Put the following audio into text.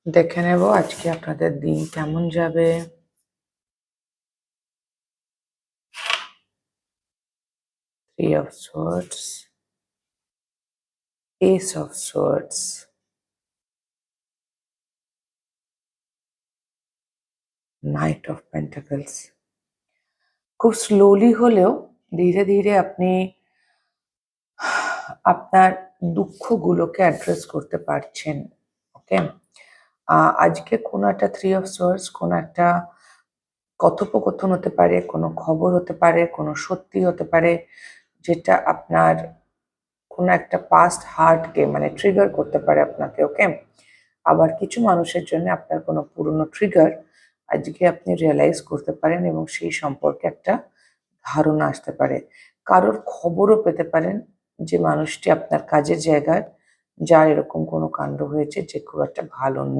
দেখে নেব আজকে আপনাদের দিন কেমন যাবে। Three of Swords, Ace of Swords, Knight of Pentacles। খুব স্লোলি হলেও ধীরে ধীরে আপনি আপনার দুঃখগুলোকে অ্যাড্রেস করতে পারছেন। ওকে, আজকে কোনো একটা থ্রি অফ সোর্স, কোনো একটা কথোপকথন হতে পারে, কোনো খবর হতে পারে, কোনো সত্যি হতে পারে, যেটা আপনার কোনো একটা পাস্ট হার্টকে মানে ট্রিগার করতে পারে আপনাকে। ওকে, আবার কিছু মানুষের জন্য আপনার কোনো পুরনো ট্রিগার আজকে আপনি রিয়েলাইজ করতে পারেন এবং সেই সম্পর্কে একটা ধারণা আসতে পারে। কারোর খবরও পেতে পারেন যে মানুষটি আপনার কাজের জায়গায় যার এরকম কোনো কাণ্ড হয়েছে যে খুব একটা ভালো নেই।